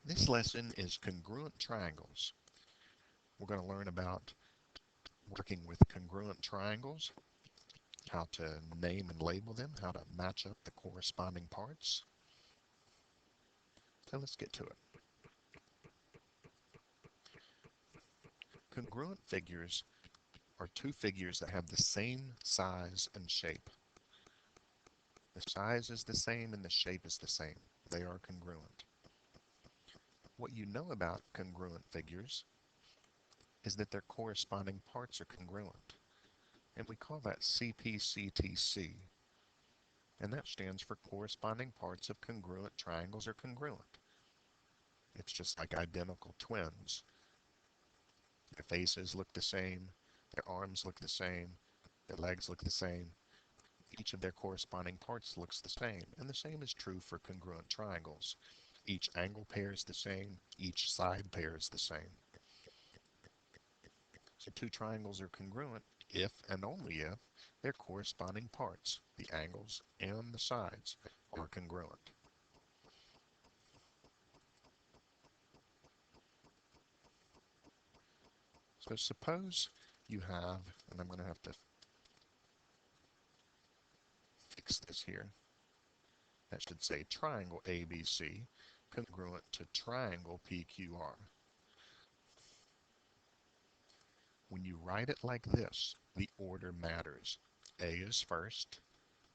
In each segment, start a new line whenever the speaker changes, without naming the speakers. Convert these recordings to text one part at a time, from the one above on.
This lesson is congruent triangles. We're going to learn about working with congruent triangles, how to name and label them, how to match up the corresponding parts. So let's get to it. Congruent figures are two figures that have the same size and shape. The size is the same and the shape is the same. They are congruent. What you know about congruent figures is that their corresponding parts are congruent. And we call that CPCTC. And that stands for corresponding parts of congruent triangles are congruent. It's just like identical twins. Their faces look the same, their arms look the same, their legs look the same. Each of their corresponding parts looks the same, and the same is true for congruent triangles. Each angle pair is the same, each side pair is the same. So two triangles are congruent if and only if their corresponding parts, the angles and the sides, are congruent. So suppose you have, and I'm going to have to fix this here. That should say triangle ABC congruent to triangle PQR. When you write it like this, the order matters. A is first,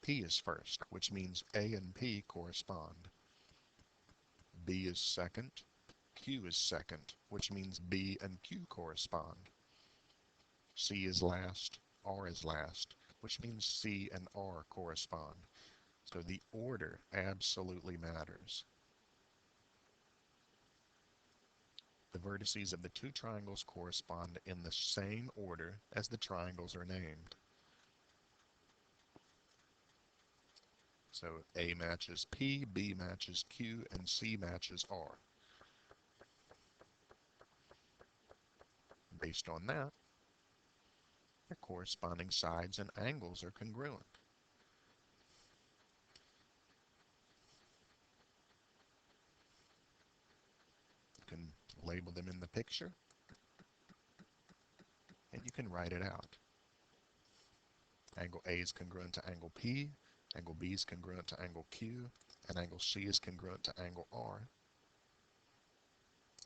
P is first, which means A and P correspond. B is second, Q is second, which means B and Q correspond. C is last, R is last, which means C and R correspond. So the order absolutely matters. The vertices of the two triangles correspond in the same order as the triangles are named. So A matches P, B matches Q, and C matches R. Based on that, their corresponding sides and angles are congruent. You can label them in the picture, and you can write it out. Angle A is congruent to angle P, angle B is congruent to angle Q, and angle C is congruent to angle R.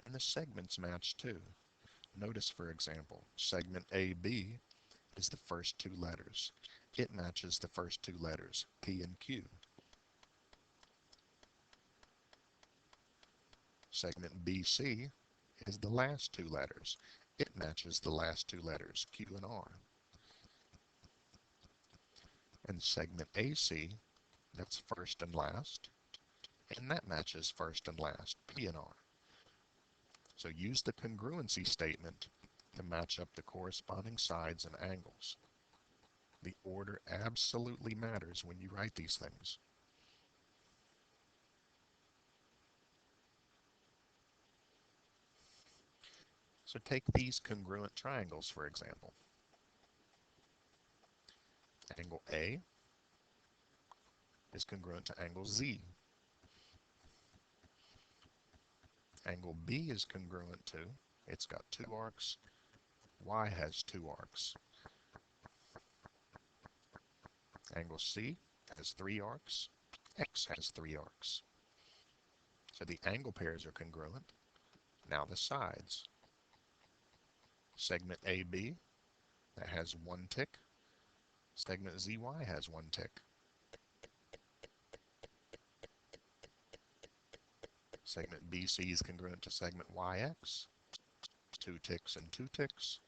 And the segments match too. Notice, for example, segment AB is the first two letters. It matches the first two letters, P and Q. Segment BC is the last two letters. It matches the last two letters, Q and R. And segment AC, that's first and last, and that matches first and last, P and R. So use the congruency statement to match up the corresponding sides and angles. The order absolutely matters when you write these things. So take these congruent triangles, for example. Angle A is congruent to angle Z. Angle B is congruent to, it's got two arcs, Y has two arcs. Angle C has three arcs, X has three arcs. So the angle pairs are congruent. Now the sides. Segment AB, that has one tick. Segment ZY has one tick. Segment BC is congruent to segment YX, two ticks and two ticks.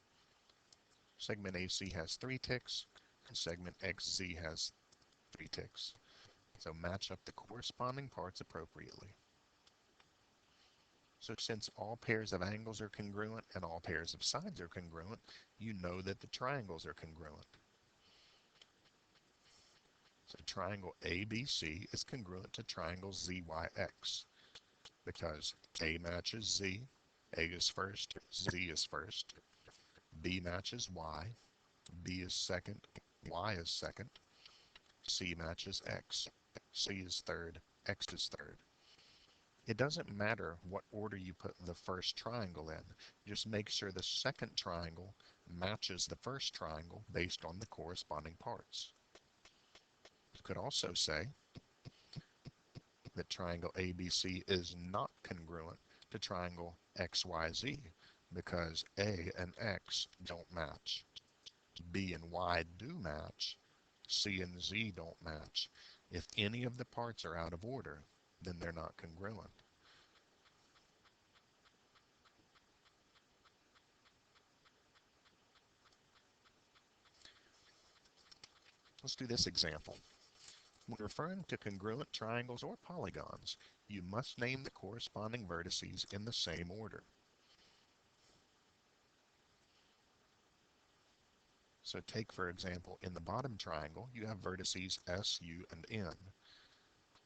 Segment AC has three ticks, and segment XZ has three ticks. So match up the corresponding parts appropriately. So since all pairs of angles are congruent and all pairs of sides are congruent, you know that the triangles are congruent. So triangle ABC is congruent to triangle ZYX because A matches Z, A is first, Z is first. B matches Y, B is second, Y is second. C matches X, C is third, X is third. It doesn't matter what order you put the first triangle in. Just make sure the second triangle matches the first triangle based on the corresponding parts. You could also say that triangle ABC is not congruent to triangle XYZ because A and X don't match. B and Y do match. C and Z don't match. If any of the parts are out of order, then they're not congruent. Let's do this example. When referring to congruent triangles or polygons, you must name the corresponding vertices in the same order. So take, for example, in the bottom triangle, you have vertices S, U, and N.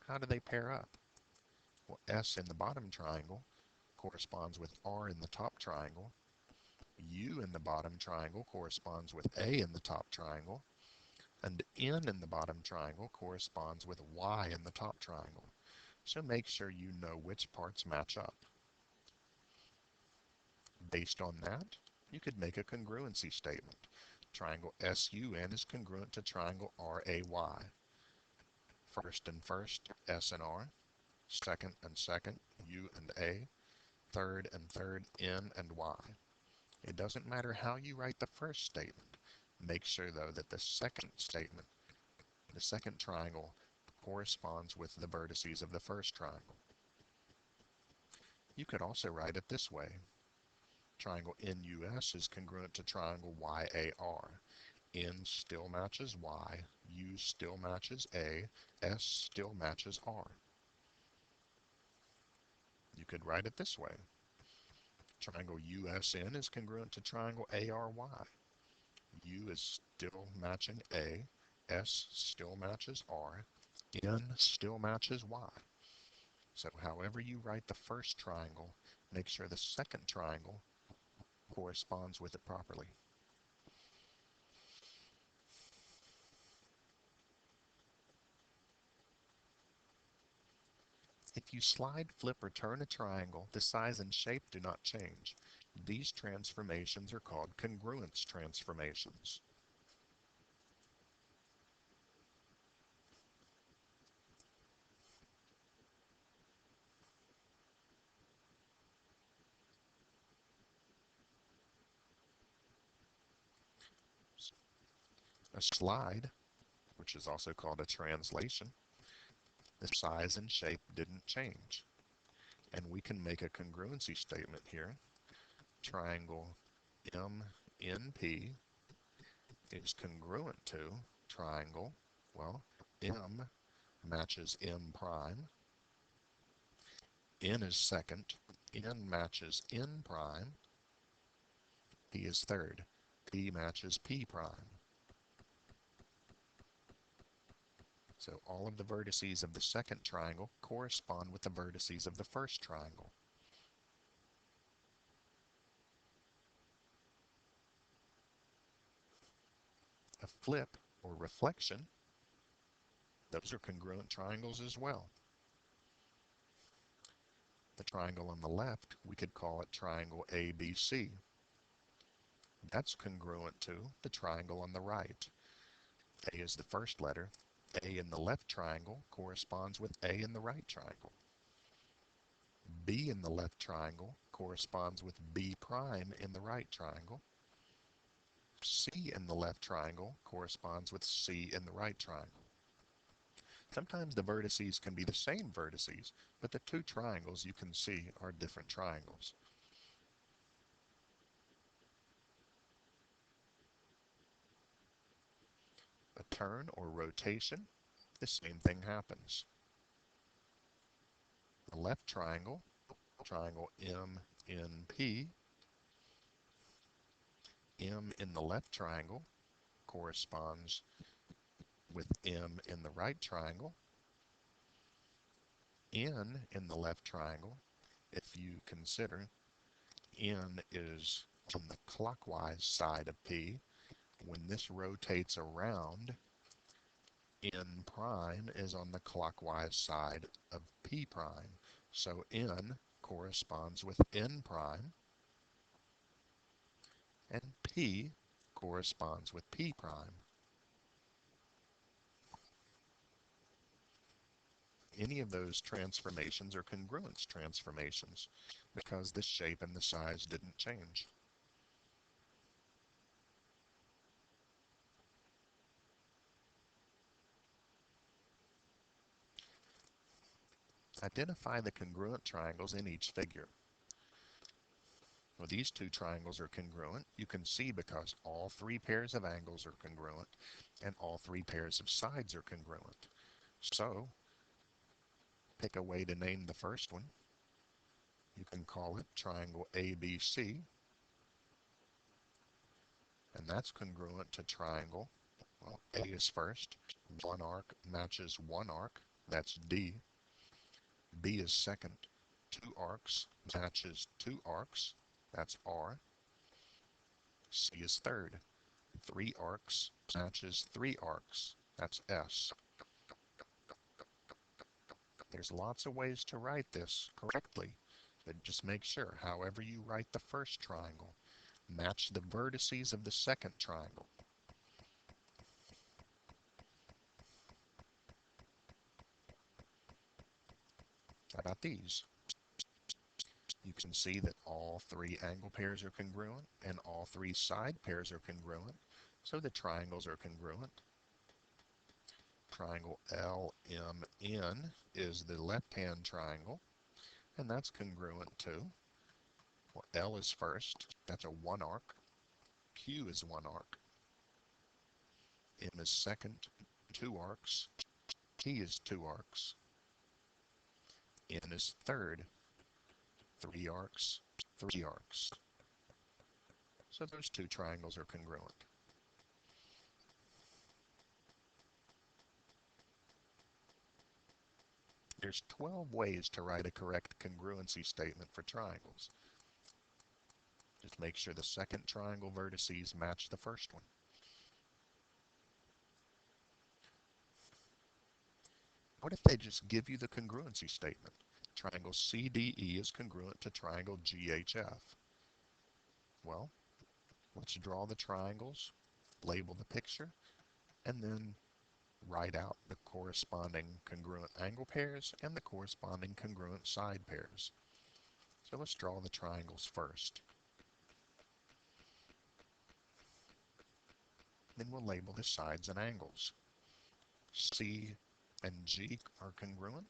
How do they pair up? Well, S in the bottom triangle corresponds with R in the top triangle. U in the bottom triangle corresponds with A in the top triangle. And N in the bottom triangle corresponds with Y in the top triangle. So make sure you know which parts match up. Based on that, you could make a congruency statement. Triangle SUN is congruent to triangle RAY. First and first, S and R. Second and second, U and A. Third and third, N and Y. It doesn't matter how you write the first statement. Make sure, though, that the second statement, the second triangle, corresponds with the vertices of the first triangle. You could also write it this way. Triangle NUS is congruent to triangle YAR. N still matches Y, U still matches A, S still matches R. You could write it this way. Triangle USN is congruent to triangle ARY. U is still matching A, S still matches R, N still matches Y. So however you write the first triangle, make sure the second triangle corresponds with it properly. If you slide, flip, or turn a triangle, the size and shape do not change. These transformations are called congruence transformations. A slide, which is also called a translation, the size and shape didn't change. And we can make a congruency statement here. Triangle MNP is congruent to triangle, well, M matches M prime, N is second, N matches N prime, P is third, P matches P prime. So all of the vertices of the second triangle correspond with the vertices of the first triangle. A flip or reflection, those are congruent triangles as well. The triangle on the left, we could call it triangle ABC. That's congruent to the triangle on the right. A is the first letter. A in the left triangle corresponds with A in the right triangle. B in the left triangle corresponds with B prime in the right triangle. C in the left triangle corresponds with C in the right triangle. Sometimes the vertices can be the same vertices, but the two triangles you can see are different triangles. A turn or rotation, the same thing happens. The left triangle, triangle MNP, M in the left triangle corresponds with M in the right triangle. N in the left triangle, if you consider N is on the clockwise side of P, when this rotates around, N prime is on the clockwise side of P prime. So N corresponds with N prime, and P corresponds with P prime. Any of those transformations are congruence transformations because the shape and the size didn't change. Identify the congruent triangles in each figure. Well, these two triangles are congruent. You can see because all three pairs of angles are congruent and all three pairs of sides are congruent. So, pick a way to name the first one. You can call it triangle ABC, and that's congruent to triangle. Well, A is first. One arc matches one arc. That's D. B is second. Two arcs matches two arcs. That's R. C is third. Three arcs matches three arcs. That's S. There's lots of ways to write this correctly, but just make sure, however you write the first triangle, match the vertices of the second triangle. How about these? You can see that all three angle pairs are congruent and all three side pairs are congruent, so the triangles are congruent. Triangle LMN is the left-hand triangle, and that's congruent too. Well, L is first, that's a one arc. Q is one arc. M is second, two arcs. T is two arcs. N is third, three arcs, three arcs. So those two triangles are congruent. There's 12 ways to write a correct congruency statement for triangles. Just make sure the second triangle vertices match the first one. What if they just give you the congruency statement? Triangle CDE is congruent to triangle GHF. Well, let's draw the triangles, label the picture, and then write out the corresponding congruent angle pairs and the corresponding congruent side pairs. So let's draw the triangles first. Then we'll label the sides and angles. C and G are congruent.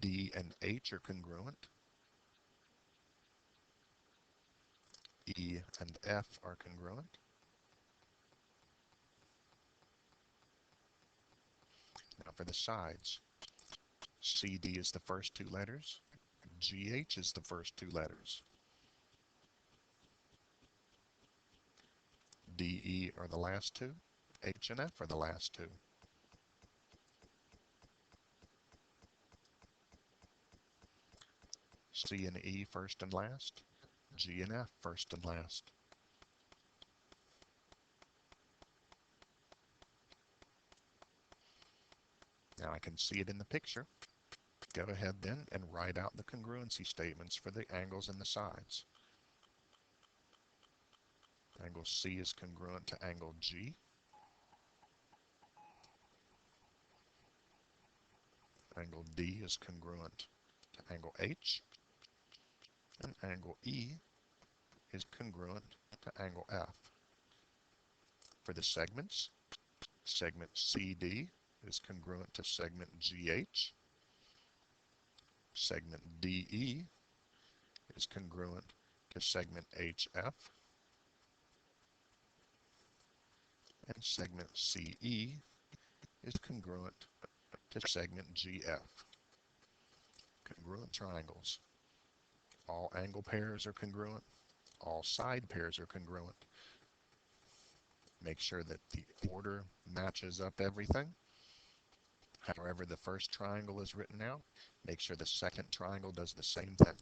D and H are congruent. E and F are congruent. Now for the sides, CD is the first two letters, GH is the first two letters, DE are the last two, H and F are the last two. C and E first and last, G and F first and last. Now I can see it in the picture. Go ahead then and write out the congruency statements for the angles and the sides. Angle C is congruent to angle G. Angle D is congruent to angle H. And angle E is congruent to angle F. For the segments, segment CD is congruent to segment GH. Segment DE is congruent to segment HF. And segment CE is congruent to segment GF. Congruent triangles. All angle pairs are congruent. All side pairs are congruent. Make sure that the order matches up everything. However the first triangle is written out, make sure the second triangle does the same thing.